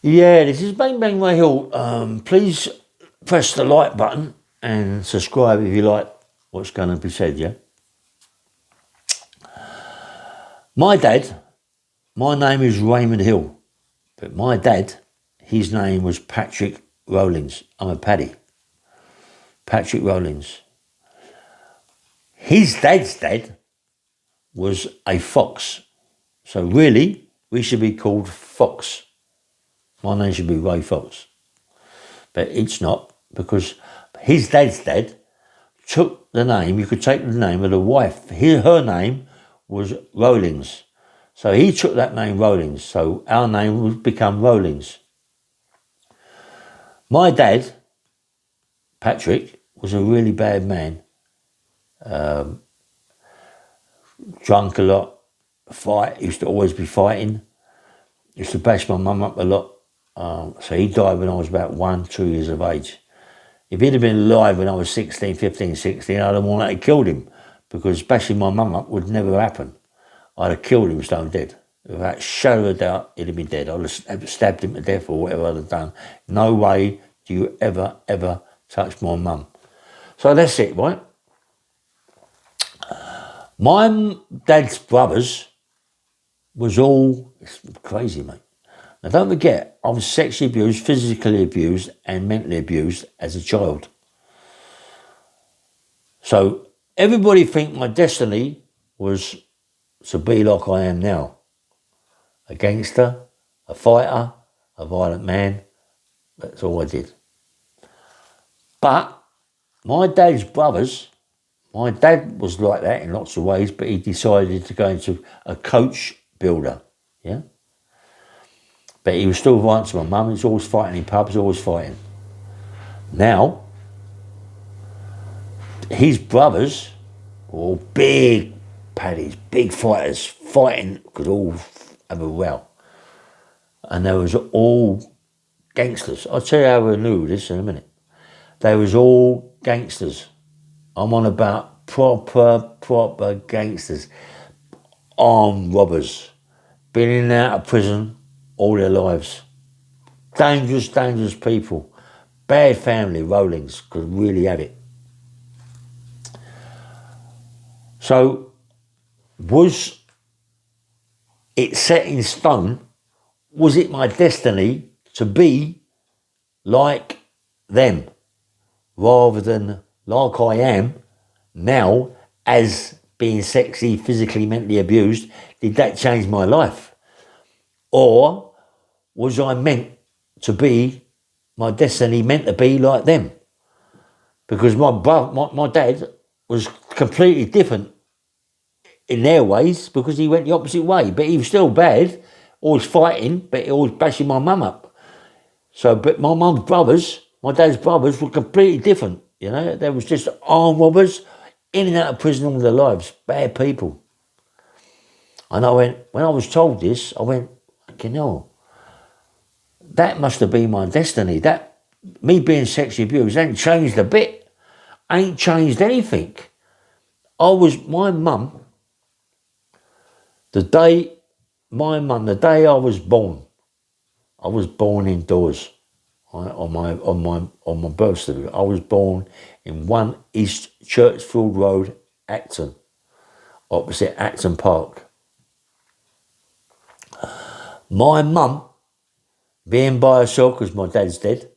Yeah, this is Bang Bang Ray Hill. Please press the like button and subscribe if you like what's going to be said, yeah? My dad, my name is Raymond Hill, but my dad, his name was Patrick Rollins. I'm a Paddy. Patrick Rollins. His dad's dad was a Fox. So really, we should be called Fox. My name should be Ray Fox. But it's not, because his dad's dad took the name, you could take the name of the wife. Her name was Rollins. So he took that name Rollins. So our name would become Rollins. My dad, Patrick, was a really bad man. Drunk a lot, fight, used to always be fighting. Used to bash my mum up a lot. So he died when I was about 2 years of age. If he'd have been alive when I was 16, 15, 16, I'd have wanted to kill him, because bashing my mum up would never happen. I'd have killed him stone dead. Without a shadow of a doubt, he'd have been dead. I'd have stabbed him to death or whatever I'd have done. No way do you ever touch my mum. So that's it, right? My dad's brothers was all, it's crazy, mate. Now don't forget, I was sexually abused, physically abused and mentally abused as a child. So everybody think my destiny was to be like I am now. A gangster, a fighter, a violent man. That's all I did. But my dad's brothers, my dad was like that in lots of ways, but he decided to go into a coach builder, yeah? But he was still violent to my mum. He was always fighting in pubs, always fighting. Now, his brothers were all big paddies, big fighters, fighting, could all have a row. And they was all gangsters. I'll tell you how I knew this in a minute. They was all gangsters. I'm on about proper gangsters. Armed robbers. Been in and out of prison all their lives. Dangerous people. Bad family, Rollins, could really have it. So, was it set in stone? Was it my destiny to be like them, rather than like I am now, as being sexy, physically, mentally abused? Did that change my life? Or was I meant to be, my destiny meant to be like them? Because my dad was completely different in their ways, because he went the opposite way. But he was still bad, always fighting, but he always bashing my mum up. So, but my mum's brothers, my dad's brothers, were completely different. You know, they was just armed robbers, in and out of prison all their lives, bad people. And I went, when I was told this, I went, you know, that must have been my destiny. That, me being sexually abused, ain't changed a bit, ain't changed anything. My mum, the day I was born indoors. On my birth certificate, I was born in 1 East Churchfield Road, Acton, opposite Acton Park. My mum, being by herself because my dad's dead,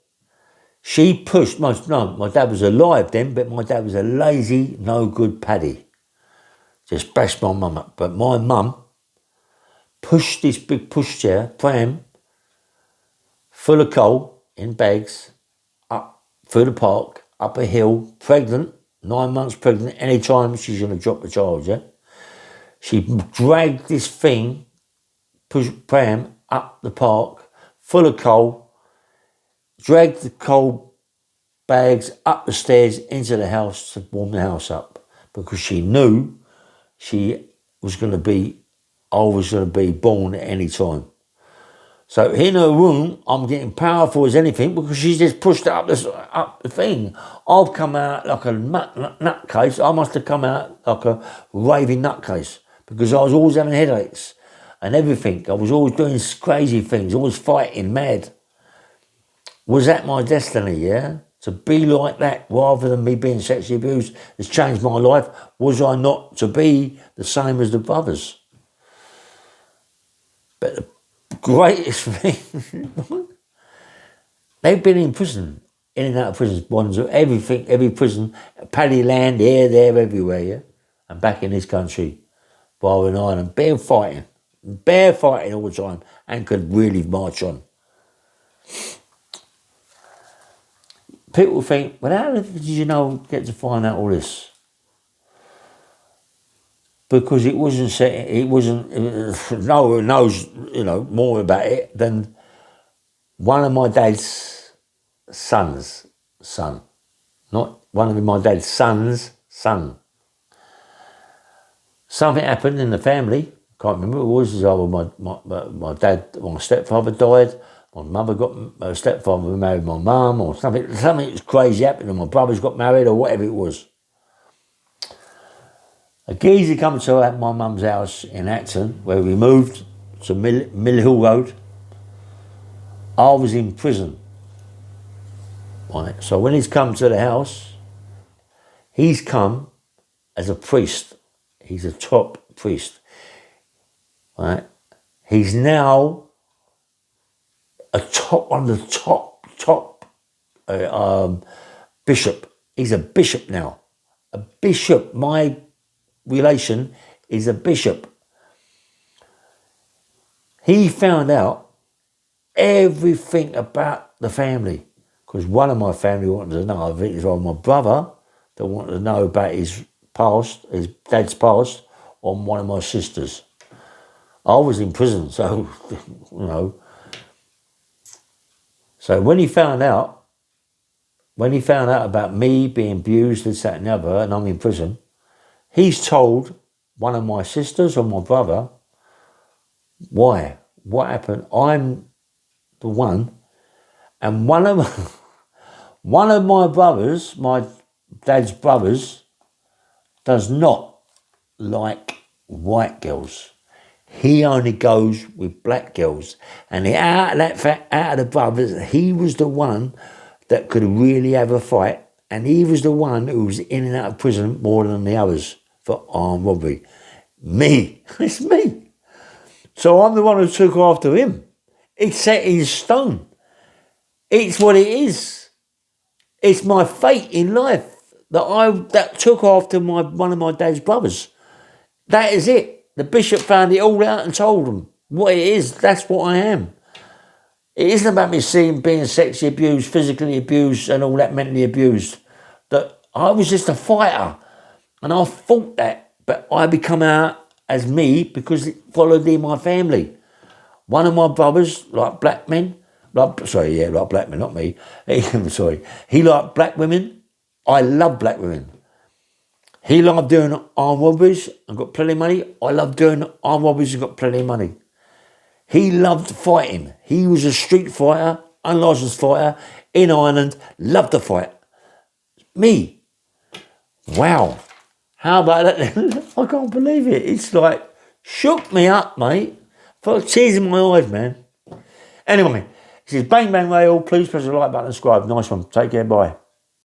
she pushed, my dad was alive then, but my dad was a lazy, no good paddy. Just bashed my mum up. But my mum pushed this big pushchair, pram, full of coal in bags, up through the park, up a hill, pregnant, 9 months pregnant, any time she's going to drop the child, yeah? She dragged this thing, pram, up the park, full of coal, dragged the coal bags up the stairs into the house to warm the house up, because she knew I was going to be born at any time. So in her room, I'm getting powerful as anything, because she just pushed it up the thing. I've come out like a nutcase. I must have come out like a raving nutcase, because I was always having headaches. and everything. I was always doing crazy things, always fighting, mad. Was that my destiny, yeah? To be like that rather than me being sexually abused has changed my life. Was I not to be the same as the brothers? But the greatest thing, they've been in prison, in and out of prisons, ones of everything, every prison, Paddy Land, here, there, everywhere, yeah? And back in this country, Byron Island, bare fighting all the time, and could really march on. People think, well, how did you get to find out all this? Because it wasn't no one knows, more about it than one of my dad's son's son. Not one of my dad's son's son. Something happened in the family, can't remember what it was, either my dad, my stepfather died, my mother got, stepfather married my mum, or something was crazy happened, and my brothers got married, or whatever it was. A geezer come to my mum's house in Acton, where we moved to Mill Hill Road. I was in prison. Right, so when he's come to the house, he's come as a priest. He's a top priest. Right? He's now one of the top bishop. He's a bishop now. A bishop, my relation is a bishop. He found out everything about the family, because one of my family wanted to know. I think it was my brother that wanted to know about his past, his dad's past, on one of my sisters. I was in prison, so So when he found out about me being abused, this, that, and the other, and I'm in prison, he's told one of my sisters or my brother, why? What happened? I'm the one, and one of my brothers, my dad's brothers, does not like white girls. He only goes with black girls. And out of the brothers, he was the one that could really have a fight, and he was the one who was in and out of prison more than the others for armed robbery. Me. It's me. So I'm the one who took after him. It's set in stone. It's what it is. It's my fate in life that took after one of my dad's brothers. That is it. The bishop found it all out and told him what it is. That's what I am. It isn't about me being sexually abused, physically abused, and all that, mentally abused. That I was just a fighter, and I fought that, but I become out as me because it followed in my family. One of my brothers, like black men, like black men, not me. He liked black women. I love black women. He loved doing armed robberies and got plenty of money. I loved doing armed robberies and got plenty of money. He loved fighting. He was a street fighter, unlicensed fighter in Ireland, loved to fight. Me. Wow. How about that? I can't believe it. It's like shook me up, mate. Got tears in my eyes, man. Anyway, this is Bang Bang Rail. Please press the like button and subscribe. Nice one. Take care. Bye.